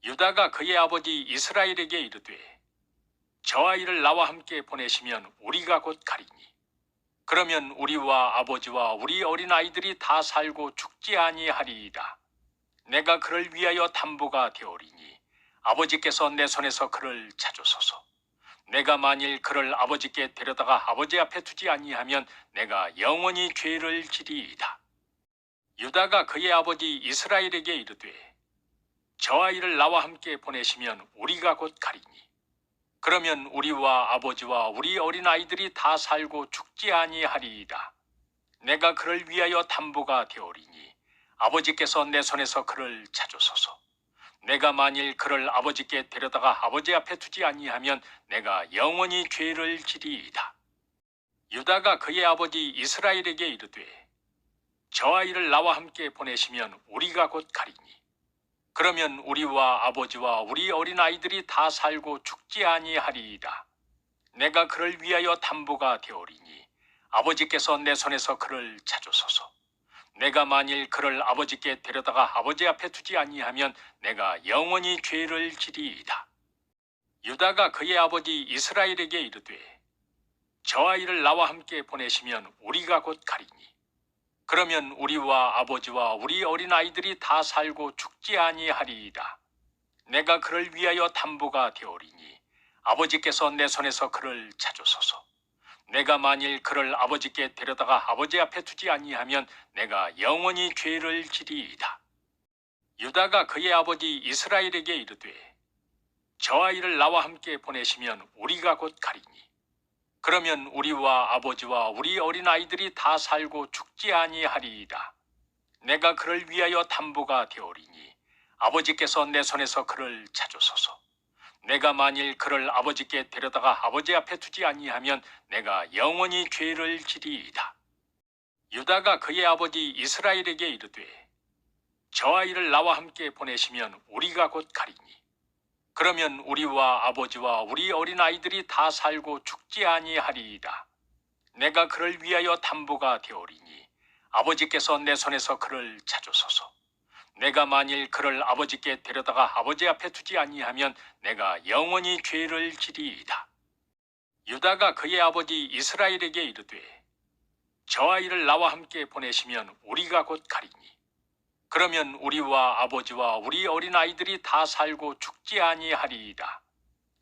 유다가 그의 아버지 이스라엘에게 이르되 저 아이를 나와 함께 보내시면 우리가 곧 가리니 그러면 우리와 아버지와 우리 어린아이들이 다 살고 죽지 아니하리이다. 내가 그를 위하여 담보가 되오리니 아버지께서 내 손에서 그를 찾으소서. 내가 만일 그를 아버지께 데려다가 아버지 앞에 두지 아니하면 내가 영원히 죄를 지리이다. 유다가 그의 아버지 이스라엘에게 이르되 저 아이를 나와 함께 보내시면 우리가 곧 가리니 그러면 우리와 아버지와 우리 어린아이들이 다 살고 죽지 아니하리이다. 내가 그를 위하여 담보가 되오리니 아버지께서 내 손에서 그를 찾으소서. 내가 만일 그를 아버지께 데려다가 아버지 앞에 두지 아니하면 내가 영원히 죄를 지리이다. 유다가 그의 아버지 이스라엘에게 이르되 저 아이를 나와 함께 보내시면 우리가 곧 가리니 그러면 우리와 아버지와 우리 어린아이들이 다 살고 죽지 아니하리이다. 내가 그를 위하여 담보가 되오리니 아버지께서 내 손에서 그를 찾으소서. 내가 만일 그를 아버지께 데려다가 아버지 앞에 두지 아니하면 내가 영원히 죄를 지리이다. 유다가 그의 아버지 이스라엘에게 이르되 저 아이를 나와 함께 보내시면 우리가 곧 가리니 그러면 우리와 아버지와 우리 어린아이들이 다 살고 죽지 아니하리이다. 내가 그를 위하여 담보가 되오리니 아버지께서 내 손에서 그를 찾으소서. 내가 만일 그를 아버지께 데려다가 아버지 앞에 두지 아니하면 내가 영원히 죄를 지리이다. 유다가 그의 아버지 이스라엘에게 이르되 저 아이를 나와 함께 보내시면 우리가 곧 가리니 그러면 우리와 아버지와 우리 어린아이들이 다 살고 죽지 아니하리이다. 내가 그를 위하여 담보가 되오리니 아버지께서 내 손에서 그를 찾으소서. 내가 만일 그를 아버지께 데려다가 아버지 앞에 두지 아니하면 내가 영원히 죄를 지리이다. 유다가 그의 아버지 이스라엘에게 이르되 저 아이를 나와 함께 보내시면 우리가 곧 가리니 그러면 우리와 아버지와 우리 어린아이들이 다 살고 죽지 아니하리이다. 내가 그를 위하여 담보가 되오리니 아버지께서 내 손에서 그를 찾으소서. 내가 만일 그를 아버지께 데려다가 아버지 앞에 두지 아니하면 내가 영원히 죄를 지리이다. 유다가 그의 아버지 이스라엘에게 이르되 저 아이를 나와 함께 보내시면 우리가 곧 가리니 그러면 우리와 아버지와 우리 어린아이들이 다 살고 죽지 아니하리이다.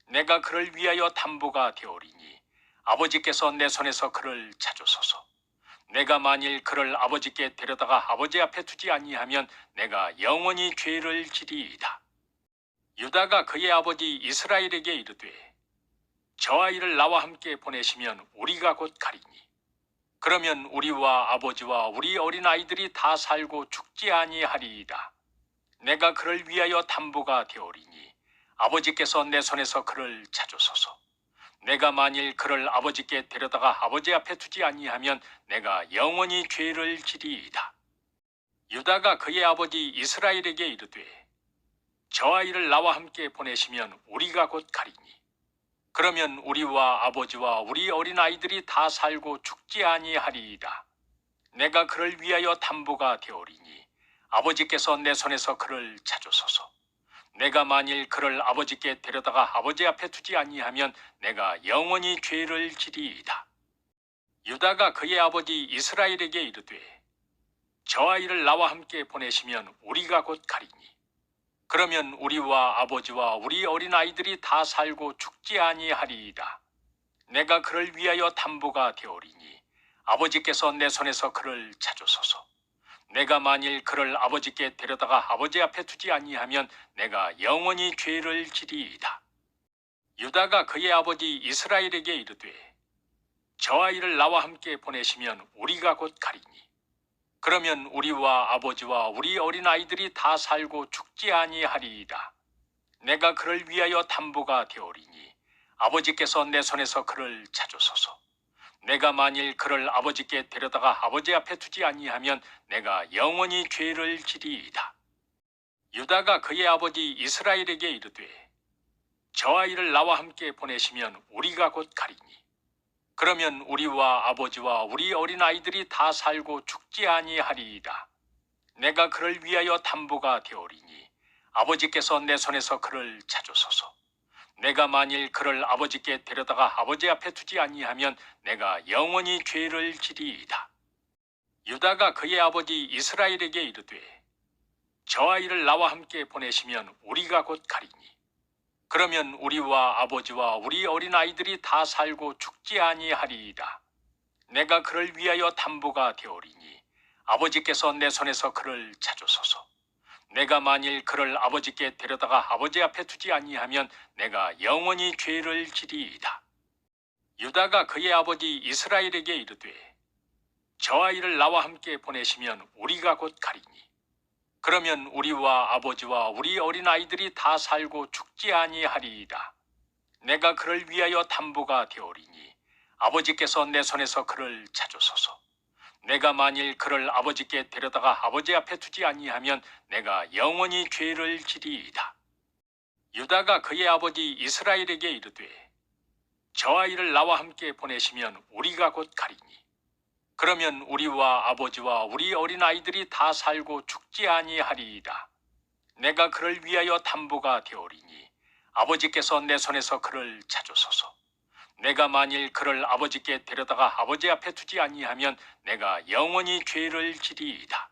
내가 그를 위하여 담보가 되오리니 아버지께서 내 손에서 그를 찾으소서. 내가 만일 그를 아버지께 데려다가 아버지 앞에 두지 아니하면 내가 영원히 죄를 지리이다. 유다가 그의 아버지 이스라엘에게 이르되 저 아이를 나와 함께 보내시면 우리가 곧 가리니 그러면 우리와 아버지와 우리 어린아이들이 다 살고 죽지 아니하리이다. 내가 그를 위하여 담보가 되오리니 아버지께서 내 손에서 그를 찾으소서. 내가 만일 그를 아버지께 데려다가 아버지 앞에 두지 아니하면 내가 영원히 죄를 지리이다. 유다가 그의 아버지 이스라엘에게 이르되 저 아이를 나와 함께 보내시면 우리가 곧 가리니 그러면 우리와 아버지와 우리 어린아이들이 다 살고 죽지 아니하리이다. 내가 그를 위하여 담보가 되오리니 아버지께서 내 손에서 그를 찾으소서. 내가 만일 그를 아버지께 데려다가 아버지 앞에 두지 아니하면 내가 영원히 죄를 지리이다. 유다가 그의 아버지 이스라엘에게 이르되 저 아이를 나와 함께 보내시면 우리가 곧 가리니 그러면 우리와 아버지와 우리 어린아이들이 다 살고 죽지 아니하리이다. 내가 그를 위하여 담보가 되오리니 아버지께서 내 손에서 그를 찾으소서. 내가 만일 그를 아버지께 데려다가 아버지 앞에 두지 아니하면 내가 영원히 죄를 지리이다. 유다가 그의 아버지 이스라엘에게 이르되 저 아이를 나와 함께 보내시면 우리가 곧 가리니 그러면 우리와 아버지와 우리 어린아이들이 다 살고 죽지 아니하리이다. 내가 그를 위하여 담보가 되오리니 아버지께서 내 손에서 그를 찾으소서. 내가 만일 그를 아버지께 데려다가 아버지 앞에 두지 아니하면 내가 영원히 죄를 지리이다. 유다가 그의 아버지 이스라엘에게 이르되 저 아이를 나와 함께 보내시면 우리가 곧 가리니 그러면 우리와 아버지와 우리 어린아이들이 다 살고 죽지 아니하리이다. 내가 그를 위하여 담보가 되오리니 아버지께서 내 손에서 그를 찾으소서. 내가 만일 그를 아버지께 데려다가 아버지 앞에 두지 아니하면 내가 영원히 죄를 지리이다. 유다가 그의 아버지 이스라엘에게 이르되 저 아이를 나와 함께 보내시면 우리가 곧 가리니 그러면 우리와 아버지와 우리 어린아이들이 다 살고 죽지 아니하리이다. 내가 그를 위하여 담보가 되오리니 아버지께서 내 손에서 그를 찾으소서. 내가 만일 그를 아버지께 데려다가 아버지 앞에 두지 아니하면 내가 영원히 죄를 지리이다. 유다가 그의 아버지 이스라엘에게 이르되 저 아이를 나와 함께 보내시면 우리가 곧 가리니 그러면 우리와 아버지와 우리 어린아이들이 다 살고 죽지 아니하리이다. 내가 그를 위하여 담보가 되오리니 아버지께서 내 손에서 그를 찾으소서. 내가 만일 그를 아버지께 데려다가 아버지 앞에 두지 아니하면 내가 영원히 죄를 지리이다. 유다가 그의 아버지 이스라엘에게 이르되 저 아이를 나와 함께 보내시면 우리가 곧 가리니 그러면 우리와 아버지와 우리 어린아이들이 다 살고 죽지 아니하리이다. 내가 그를 위하여 담보가 되오리니 아버지께서 내 손에서 그를 찾으소서. 내가 만일 그를 아버지께 데려다가 아버지 앞에 두지 아니하면 내가 영원히 죄를 지리이다.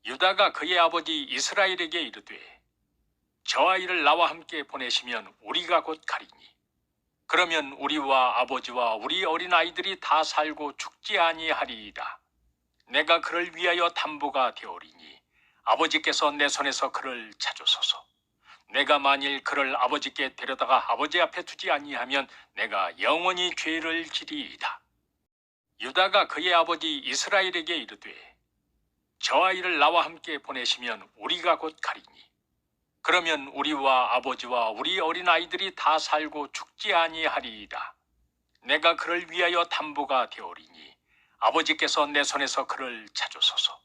유다가 그의 아버지 이스라엘에게 이르되 저 아이를 나와 함께 보내시면 우리가 곧 가리니 그러면 우리와 아버지와 우리 어린아이들이 다 살고 죽지 아니하리이다. 내가 그를 위하여 담보가 되오리니 아버지께서 내 손에서 그를 찾으소서. 내가 만일 그를 아버지께 데려다가 아버지 앞에 두지 아니하면 내가 영원히 죄를 지리이다. 유다가 그의 아버지 이스라엘에게 이르되 저 아이를 나와 함께 보내시면 우리가 곧 가리니 그러면 우리와 아버지와 우리 어린아이들이 다 살고 죽지 아니하리이다. 내가 그를 위하여 담보가 되오리니 아버지께서 내 손에서 그를 찾으소서.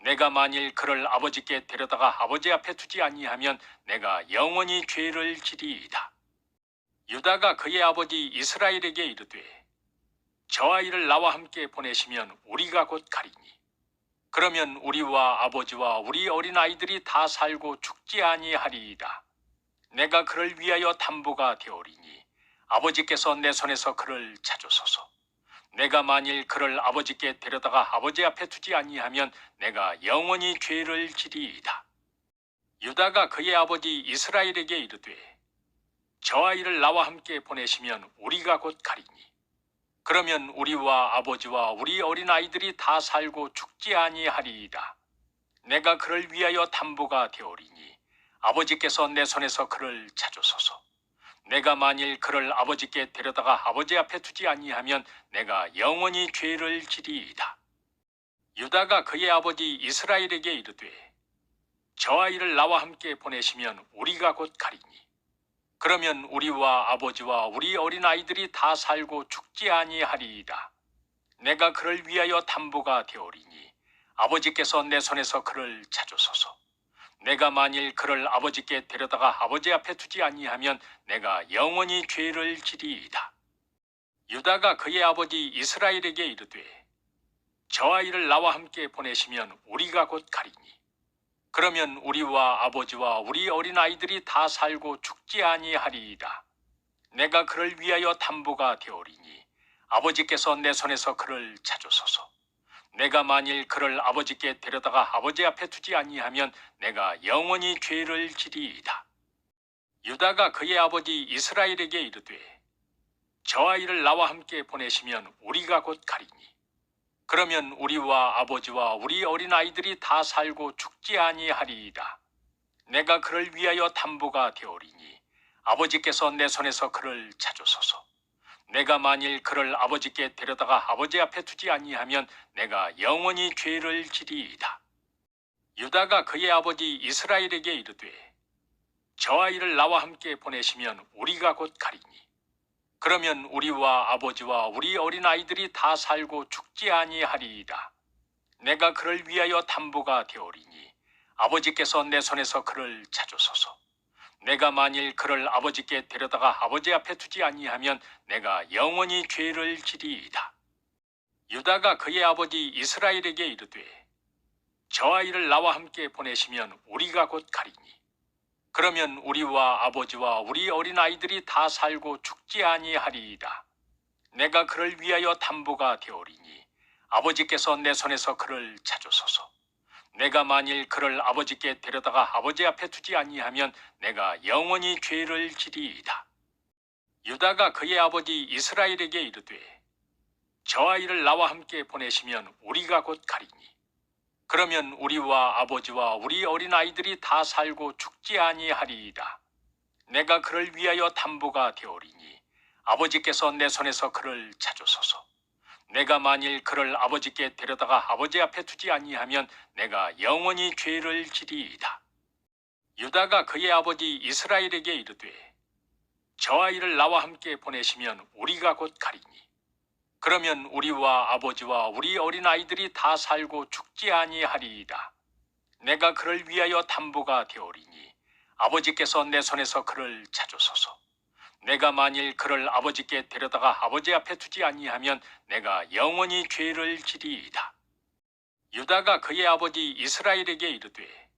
내가 만일 그를 아버지께 데려다가 아버지 앞에 두지 아니하면 내가 영원히 죄를 지리이다. 유다가 그의 아버지 이스라엘에게 이르되 저 아이를 나와 함께 보내시면 우리가 곧 가리니 그러면 우리와 아버지와 우리 어린아이들이 다 살고 죽지 아니하리이다. 내가 그를 위하여 담보가 되오리니 아버지께서 내 손에서 그를 찾으소서. 내가 만일 그를 아버지께 데려다가 아버지 앞에 두지 아니하면 내가 영원히 죄를 지리이다. 유다가 그의 아버지 이스라엘에게 이르되 저 아이를 나와 함께 보내시면 우리가 곧 가리니 그러면 우리와 아버지와 우리 어린아이들이 다 살고 죽지 아니하리이다. 내가 그를 위하여 담보가 되오리니 아버지께서 내 손에서 그를 찾으소서. 내가 만일 그를 아버지께 데려다가 아버지 앞에 두지 아니하면 내가 영원히 죄를 지리이다. 유다가 그의 아버지 이스라엘에게 이르되 저 아이를 나와 함께 보내시면 우리가 곧 가리니 그러면 우리와 아버지와 우리 어린아이들이 다 살고 죽지 아니하리이다. 내가 그를 위하여 담보가 되오리니 아버지께서 내 손에서 그를 찾으소서. 내가 만일 그를 아버지께 데려다가 아버지 앞에 두지 아니하면 내가 영원히 죄를 지리이다. 유다가 그의 아버지 이스라엘에게 이르되 저 아이를 나와 함께 보내시면 우리가 곧 가리니 그러면 우리와 아버지와 우리 어린아이들이 다 살고 죽지 아니하리이다. 내가 그를 위하여 담보가 되오리니 아버지께서 내 손에서 그를 찾으소서. 내가 만일 그를 아버지께 데려다가 아버지 앞에 두지 아니하면 내가 영원히 죄를 지리이다. 유다가 그의 아버지 이스라엘에게 이르되 저 아이를 나와 함께 보내시면 우리가 곧 가리니 그러면 우리와 아버지와 우리 어린아이들이 다 살고 죽지 아니하리이다. 내가 그를 위하여 담보가 되오리니 아버지께서 내 손에서 그를 찾으소서. 내가 만일 그를 아버지께 데려다가 아버지 앞에 두지 아니하면 내가 영원히 죄를 지리이다. 유다가 그의 아버지 이스라엘에게 이르되 저 아이를 나와 함께 보내시면 우리가 곧 가리니 그러면 우리와 아버지와 우리 어린아이들이 다 살고 죽지 아니하리이다. 내가 그를 위하여 담보가 되오리니 아버지께서 내 손에서 그를 찾으소서. 내가 만일 그를 아버지께 데려다가 아버지 앞에 두지 아니하면 내가 영원히 죄를 지리이다. 유다가 그의 아버지 이스라엘에게 이르되 저 아이를 나와 함께 보내시면 우리가 곧 가리니 그러면 우리와 아버지와 우리 어린아이들이 다 살고 죽지 아니하리이다. 내가 그를 위하여 담보가 되오리니 아버지께서 내 손에서 그를 찾으소서. 내가 만일 그를 아버지께 데려다가 아버지 앞에 두지 아니하면 내가 영원히 죄를 지리이다. 유다가 그의 아버지 이스라엘에게 이르되 저 아이를 나와 함께 보내시면 우리가 곧 가리니 그러면 우리와 아버지와 우리 어린아이들이 다 살고 죽지 아니하리이다. 내가 그를 위하여 담보가 되오리니 아버지께서 내 손에서 그를 찾으소서. 내가 만일 그를 아버지께 데려다가 아버지 앞에 두지 아니하면 내가 영원히 죄를 지리이다. 유다가 그의 아버지 이스라엘에게 이르되 저 아이를 나와 함께 보내시면 우리가 곧 가리니 그러면 우리와 아버지와 우리 어린아이들이 다 살고 죽지 아니하리이다. 내가 그를 위하여 담보가 되오리니 아버지께서 내 손에서 그를 찾으소서. 내가 만일 그를 아버지께 데려다가 아버지 앞에 두지 아니하면 내가 영원히 죄를 지리이다. 유다가 그의 아버지 이스라엘에게 이르되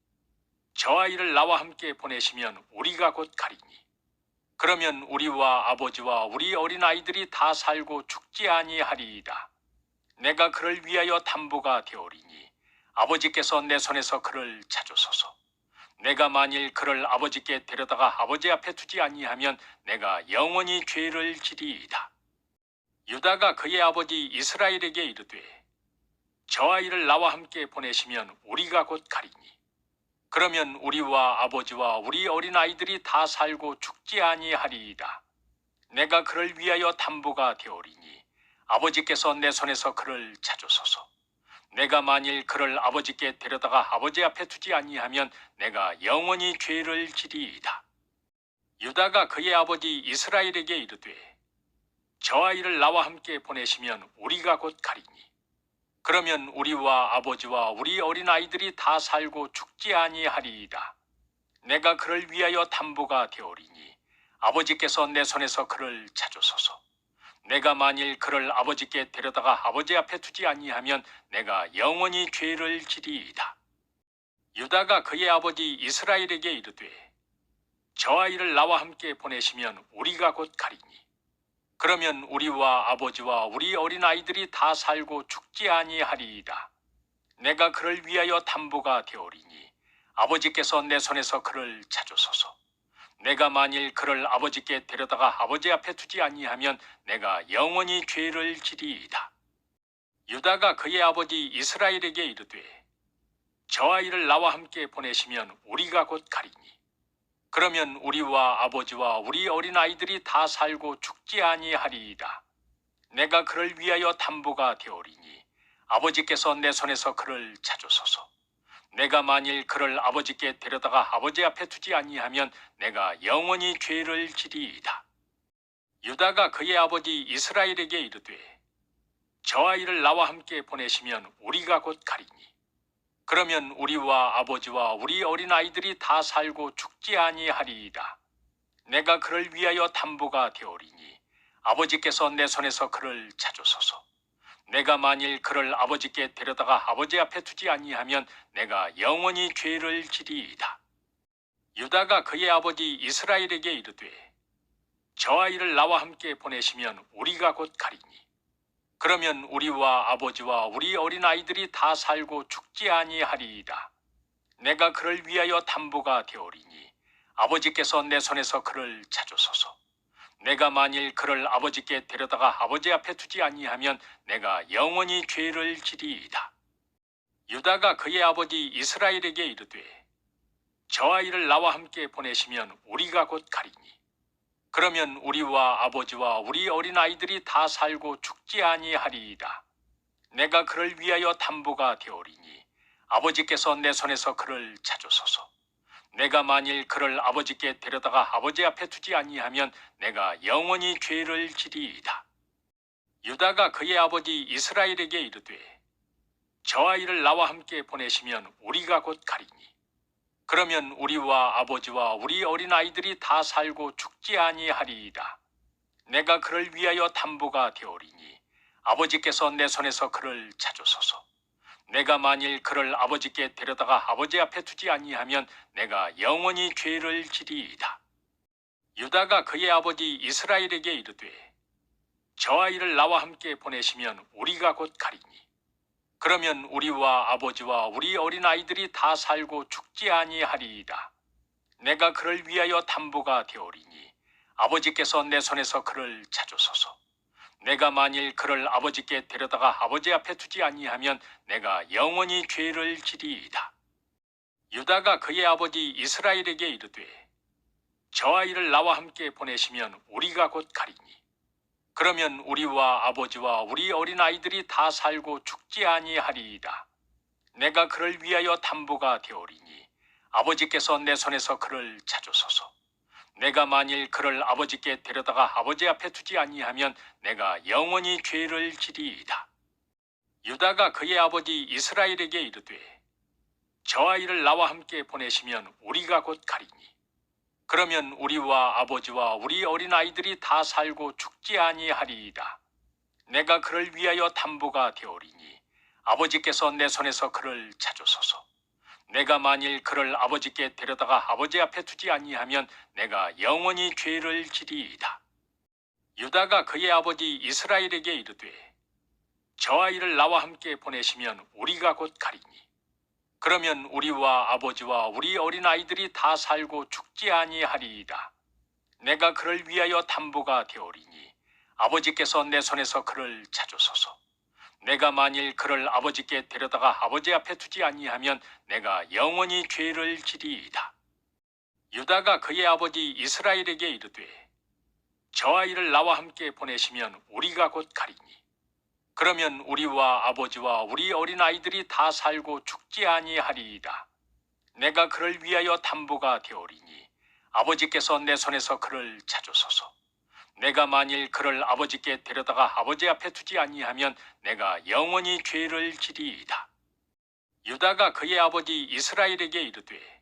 저 아이를 나와 함께 보내시면 우리가 곧 가리니 그러면 우리와 아버지와 우리 어린아이들이 다 살고 죽지 아니하리이다. 내가 그를 위하여 담보가 되오리니 아버지께서 내 손에서 그를 찾으소서. 내가 만일 그를 아버지께 데려다가 아버지 앞에 두지 아니하면 내가 영원히 죄를 지리이다. 유다가 그의 아버지 이스라엘에게 이르되 저 아이를 나와 함께 보내시면 우리가 곧 가리니 그러면 우리와 아버지와 우리 어린아이들이 다 살고 죽지 아니하리이다. 내가 그를 위하여 담보가 되오리니 아버지께서 내 손에서 그를 찾으소서. 내가 만일 그를 아버지께 데려다가 아버지 앞에 두지 아니하면 내가 영원히 죄를 지리이다. 유다가 그의 아버지 이스라엘에게 이르되 저 아이를 나와 함께 보내시면 우리가 곧 가리니 그러면 우리와 아버지와 우리 어린아이들이 다 살고 죽지 아니하리이다. 내가 그를 위하여 담보가 되오리니 아버지께서 내 손에서 그를 찾으소서. 내가 만일 그를 아버지께 데려다가 아버지 앞에 두지 아니하면 내가 영원히 죄를 지리이다. 유다가 그의 아버지 이스라엘에게 이르되 저 아이를 나와 함께 보내시면 우리가 곧 가리니 그러면 우리와 아버지와 우리 어린아이들이 다 살고 죽지 아니하리이다. 내가 그를 위하여 담보가 되오리니 아버지께서 내 손에서 그를 찾으소서. 내가 만일 그를 아버지께 데려다가 아버지 앞에 두지 아니하면 내가 영원히 죄를 지리이다. 유다가 그의 아버지 이스라엘에게 이르되 저 아이를 나와 함께 보내시면 우리가 곧 가리니 그러면 우리와 아버지와 우리 어린아이들이 다 살고 죽지 아니하리이다. 내가 그를 위하여 담보가 되오리니 아버지께서 내 손에서 그를 찾으소서. 내가 만일 그를 아버지께 데려다가 아버지 앞에 두지 아니하면 내가 영원히 죄를 지리이다. 유다가 그의 아버지 이스라엘에게 이르되 저 아이를 나와 함께 보내시면 우리가 곧 가리니 그러면 우리와 아버지와 우리 어린아이들이 다 살고 죽지 아니하리이다. 내가 그를 위하여 담보가 되오리니 아버지께서 내 손에서 그를 찾으소서. 내가 만일 그를 아버지께 데려다가 아버지 앞에 두지 아니하면 내가 영원히 죄를 지리이다. 유다가 그의 아버지 이스라엘에게 이르되 저 아이를 나와 함께 보내시면 우리가 곧 가리니 그러면 우리와 아버지와 우리 어린아이들이 다 살고 죽지 아니하리이다. 내가 그를 위하여 담보가 되오리니 아버지께서 내 손에서 그를 찾으소서. 내가 만일 그를 아버지께 데려다가 아버지 앞에 두지 아니하면 내가 영원히 죄를 지리이다. 유다가 그의 아버지 이스라엘에게 이르되 저 아이를 나와 함께 보내시면 우리가 곧 가리니 그러면 우리와 아버지와 우리 어린아이들이 다 살고 죽지 아니하리이다. 내가 그를 위하여 담보가 되오리니 아버지께서 내 손에서 그를 찾으소서. 내가 만일 그를 아버지께 데려다가 아버지 앞에 두지 아니하면 내가 영원히 죄를 지리이다. 유다가 그의 아버지 이스라엘에게 이르되 저 아이를 나와 함께 보내시면 우리가 곧 가리니 그러면 우리와 아버지와 우리 어린아이들이 다 살고 죽지 아니하리이다. 내가 그를 위하여 담보가 되오리니 아버지께서 내 손에서 그를 찾으소서. 내가 만일 그를 아버지께 데려다가 아버지 앞에 두지 아니하면 내가 영원히 죄를 지리이다. 유다가 그의 아버지 이스라엘에게 이르되 저 아이를 나와 함께 보내시면 우리가 곧 가리니 그러면 우리와 아버지와 우리 어린아이들이 다 살고 죽지 아니하리이다. 내가 그를 위하여 담보가 되오리니 아버지께서 내 손에서 그를 찾으소서. 내가 만일 그를 아버지께 데려다가 아버지 앞에 두지 아니하면 내가 영원히 죄를 지리이다. 유다가 그의 아버지 이스라엘에게 이르되 저 아이를 나와 함께 보내시면 우리가 곧 가리니 그러면 우리와 아버지와 우리 어린아이들이 다 살고 죽지 아니하리이다. 내가 그를 위하여 담보가 되오리니 아버지께서 내 손에서 그를 찾으소서. 내가 만일 그를 아버지께 데려다가 아버지 앞에 두지 아니하면 내가 영원히 죄를 지리이다. 유다가 그의 아버지 이스라엘에게 이르되 저 아이를 나와 함께 보내시면 우리가 곧 가리니 그러면 우리와 아버지와 우리 어린아이들이 다 살고 죽지 아니하리이다. 내가 그를 위하여 담보가 되오리니 아버지께서 내 손에서 그를 찾으소서. 내가 만일 그를 아버지께 데려다가 아버지 앞에 두지 아니하면 내가 영원히 죄를 지리이다. 유다가 그의 아버지 이스라엘에게 이르되 저 아이를 나와 함께 보내시면 우리가 곧 가리니 그러면 우리와 아버지와 우리 어린아이들이 다 살고 죽지 아니하리이다. 내가 그를 위하여 담보가 되오리니 아버지께서 내 손에서 그를 찾으소서. 내가 만일 그를 아버지께 데려다가 아버지 앞에 두지 아니하면 내가 영원히 죄를 지리이다. 유다가 그의 아버지 이스라엘에게 이르되 저 아이를 나와 함께 보내시면 우리가 곧 가리니 그러면 우리와 아버지와 우리 어린아이들이 다 살고 죽지 아니하리이다. 내가 그를 위하여 담보가 되오리니 아버지께서 내 손에서 그를 찾으소서. 내가 만일 그를 아버지께 데려다가 아버지 앞에 두지 아니하면 내가 영원히 죄를 지리이다. 유다가 그의 아버지 이스라엘에게 이르되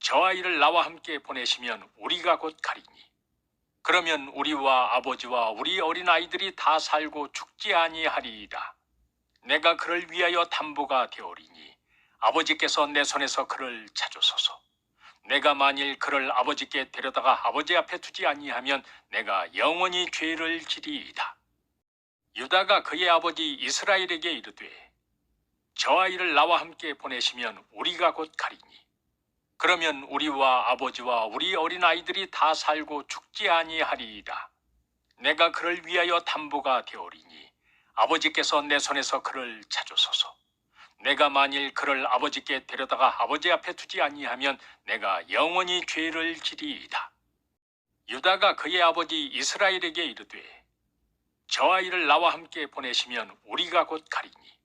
저 아이를 나와 함께 보내시면 우리가 곧 가리니 그러면 우리와 아버지와 우리 어린아이들이 다 살고 죽지 아니하리이다. 내가 그를 위하여 담보가 되오리니 아버지께서 내 손에서 그를 찾으소서. 내가 만일 그를 아버지께 데려다가 아버지 앞에 두지 아니하면 내가 영원히 죄를 지리이다. 유다가 그의 아버지 이스라엘에게 이르되 저 아이를 나와 함께 보내시면 우리가 곧 가리니 그러면 우리와 아버지와 우리 어린아이들이 다 살고 죽지 아니하리이다. 내가 그를 위하여 담보가 되오리니 아버지께서 내 손에서 그를 찾으소서. 내가 만일 그를 아버지께 데려다가 아버지 앞에 두지 아니하면 내가 영원히 죄를 지리이다. 유다가 그의 아버지 이스라엘에게 이르되 저 아이를 나와 함께 보내시면 우리가 곧 가리니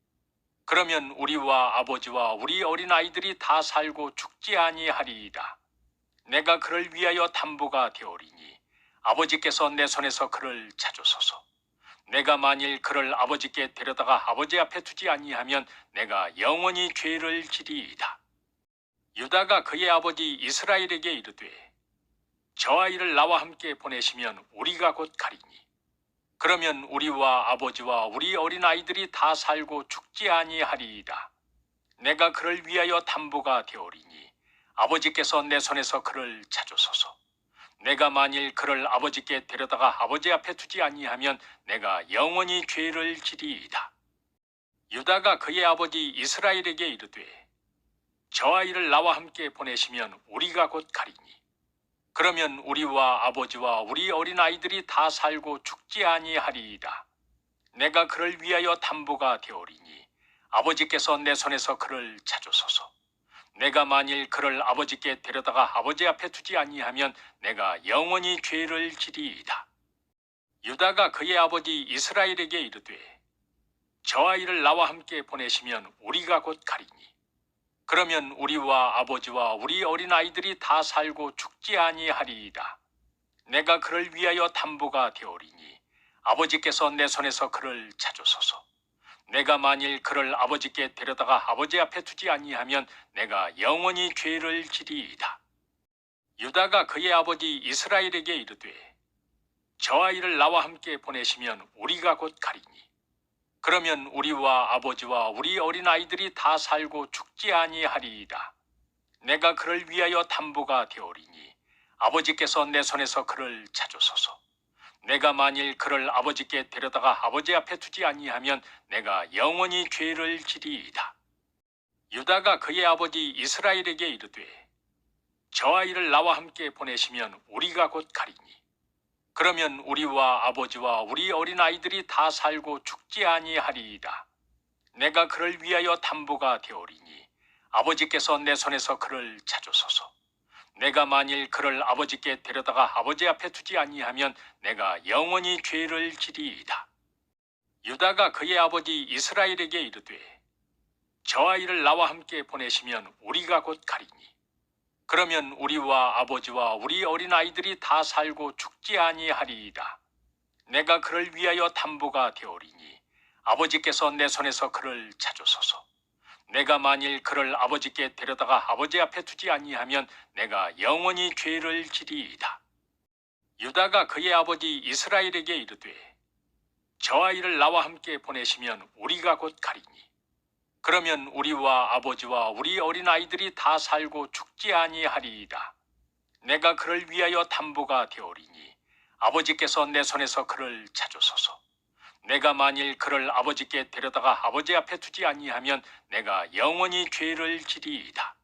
그러면 우리와 아버지와 우리 어린아이들이 다 살고 죽지 아니하리이다. 내가 그를 위하여 담보가 되오리니 아버지께서 내 손에서 그를 찾으소서. 내가 만일 그를 아버지께 데려다가 아버지 앞에 두지 아니하면 내가 영원히 죄를 지리이다. 유다가 그의 아버지 이스라엘에게 이르되 저 아이를 나와 함께 보내시면 우리가 곧 가리니 그러면 우리와 아버지와 우리 어린아이들이 다 살고 죽지 아니하리이다. 내가 그를 위하여 담보가 되오리니 아버지께서 내 손에서 그를 찾으소서. 내가 만일 그를 아버지께 데려다가 아버지 앞에 두지 아니하면 내가 영원히 죄를 지리이다. 유다가 그의 아버지 이스라엘에게 이르되 저 아이를 나와 함께 보내시면 우리가 곧 가리니 그러면 우리와 아버지와 우리 어린아이들이 다 살고 죽지 아니하리이다. 내가 그를 위하여 담보가 되오리니 아버지께서 내 손에서 그를 찾으소서. 내가 만일 그를 아버지께 데려다가 아버지 앞에 두지 아니하면 내가 영원히 죄를 지리이다. 유다가 그의 아버지 이스라엘에게 이르되 저 아이를 나와 함께 보내시면 우리가 곧 가리니 그러면 우리와 아버지와 우리 어린아이들이 다 살고 죽지 아니하리이다. 내가 그를 위하여 담보가 되오리니 아버지께서 내 손에서 그를 찾으소서. 내가 만일 그를 아버지께 데려다가 아버지 앞에 두지 아니하면 내가 영원히 죄를 지리이다. 유다가 그의 아버지 이스라엘에게 이르되 저 아이를 나와 함께 보내시면 우리가 곧 가리니 그러면 우리와 아버지와 우리 어린아이들이 다 살고 죽지 아니하리이다. 내가 그를 위하여 담보가 되오리니 아버지께서 내 손에서 그를 찾으소서. 내가 만일 그를 아버지께 데려다가 아버지 앞에 두지 아니하면 내가 영원히 죄를 지리이다. 유다가 그의 아버지 이스라엘에게 이르되 저 아이를 나와 함께 보내시면 우리가 곧 가리니 그러면 우리와 아버지와 우리 어린아이들이 다 살고 죽지 아니하리이다. 내가 그를 위하여 담보가 되오리니 아버지께서 내 손에서 그를 찾으소서. 내가 만일 그를 아버지께 데려다가 아버지 앞에 두지 아니하면 내가 영원히 죄를 지리이다. 유다가 그의 아버지 이스라엘에게 이르되 저 아이를 나와 함께 보내시면 우리가 곧 가리니 그러면 우리와 아버지와 우리 어린아이들이 다 살고 죽지 아니하리이다. 내가 그를 위하여 담보가 되오리니 아버지께서 내 손에서 그를 찾으소서. 내가 만일 그를 아버지께 데려다가 아버지 앞에 두지 아니하면 내가 영원히 죄를 지리이다. 유다가 그의 아버지 이스라엘에게 이르되 저 아이를 나와 함께 보내시면 우리가 곧 가리니 그러면 우리와 아버지와 우리 어린아이들이 다 살고 죽지 아니하리이다. 내가 그를 위하여 담보가 되오리니 아버지께서 내 손에서 그를 찾으소서. 내가 만일 그를 아버지께 데려다가 아버지 앞에 두지 아니하면 내가 영원히 죄를 지리이다.